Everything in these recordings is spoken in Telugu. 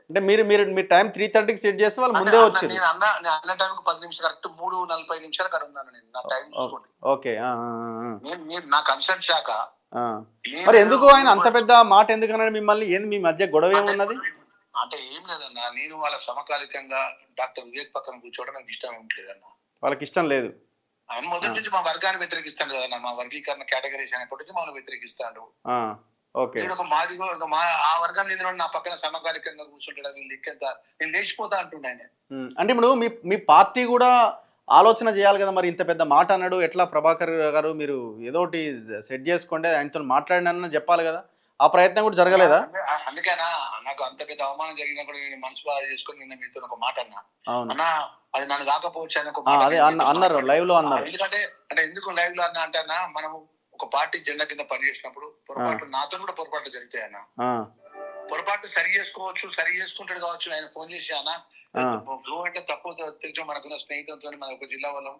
అంటే మీ టైం 3:30కి సెట్ చేస్తే వాళ్ళు అంటే ముందే వచ్చారు. నేను అన్న టైంకి 10 నిమిషాలు కరెక్ట్ 3:40 నిమిషాలు అక్కడ ఉన్నాను నేను. నా టైం చూసుకోండి. ఓకే. నేను నా కన్సర్న్ శాఖ. మరి ఎందుకు ఆయన అంత పెద్ద మాట ఎందుకు అన్నాడు మిమ్మల్ని? ఏంది మీ మధ్య గొడవ ఏమున్నది? అంటే ఏం లేదన్నా, నేను వాళ్ళ సమకాలికంగా డాక్టర్ వివేక్ పక్కన కూర్చోవడం నాకు ఇష్టం ఏమిట్లేదన్నా. వాళ్ళకి ఇష్టం లేదు. ఆయన మొదటి నుంచి మా వర్గాన్ని వ్యతిరేకిస్తాడు కదన్నా. మా వర్గీకరణ కేటగిరీస్ అనేప్పటికీ మనం వ్యతిరేకిస్తాడు. ఆ వర్గాన్ని నా పక్కన సమకాలికంగా కూర్చుంటాడు. వీళ్ళు లెక్కెంత నేను లేచిపోతా అంటుండే ఆయన. అంటే ఇప్పుడు మీ పార్టీ కూడా ఆలోచన చేయాలి కదా మరి. ఇంత పెద్ద మాట అన్నాడు, ఎట్లా ప్రభాకర్ గారు మీరు ఏదో ఒకటి సెట్ చేసుకోండి, ఆయనతో మాట్లాడినా చెప్పాలి కదా. ఆ ప్రయత్నం కూడా జరగలేదా? అందుకేనా నాకు అంత పెద్ద అవమానం జరిగినప్పుడు నేను మనసు బాధ చేసుకుని నిన్న మీతో ఒక మాట అన్నా. అన్నా అది నన్ను కాకపోవచ్చు అని ఒక మాట అన్నారు, లైవ్ లో అన్నారు. ఎందుకంటే ఎందుకు లైవ్ లో అంటన్నా, మనము ఒక పార్టీ జెండా కింద పనిచేసినప్పుడు పొరపాట్లు నాతో కూడా పొరపాట్లు జరుగుతాయన్నా. పొరపాటు సరి చేసుకోవచ్చు, సరి చేసుకుంటాడు కావచ్చు. ఆయన ఫోన్ చేసి అన్న ఫ్లో అంటే తప్పు తెలుసు, మనకున్న స్నేహితులతో మన ఒక జిల్లా వాళ్ళం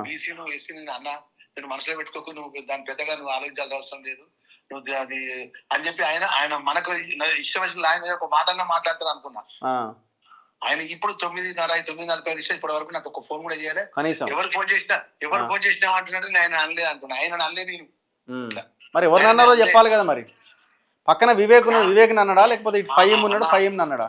బీసీను ఎస్సీని అన్న నేను మనసులో పెట్టుకోకు, నువ్వు దాని పెద్దగా నువ్వు ఆలోచించాల్సిన అవసరం లేదు నువ్వు అది అని చెప్పి ఆయన మనకు ఇష్టం వచ్చిన ఆయన ఒక మాట మాట్లాడతారు అనుకున్నా. ఆయన ఇప్పుడు 9:40 ఇప్పటి వరకు నాకు ఒక ఫోన్ కూడా చేయాలి. ఎవరు ఫోన్ చేసినా అంటున్నట్టు ఆయన అనలేదు అనుకున్నా. ఆయన అనలేదు. నేను మరి ఎవరిని అన్నారో చెప్పాలి కదా మరి. పక్కన వివేక్ అన్నాడా లేకపోతే ఇటు ఫైమ్ ఉన్నాడు, ఫైమ్ అన్నాడా?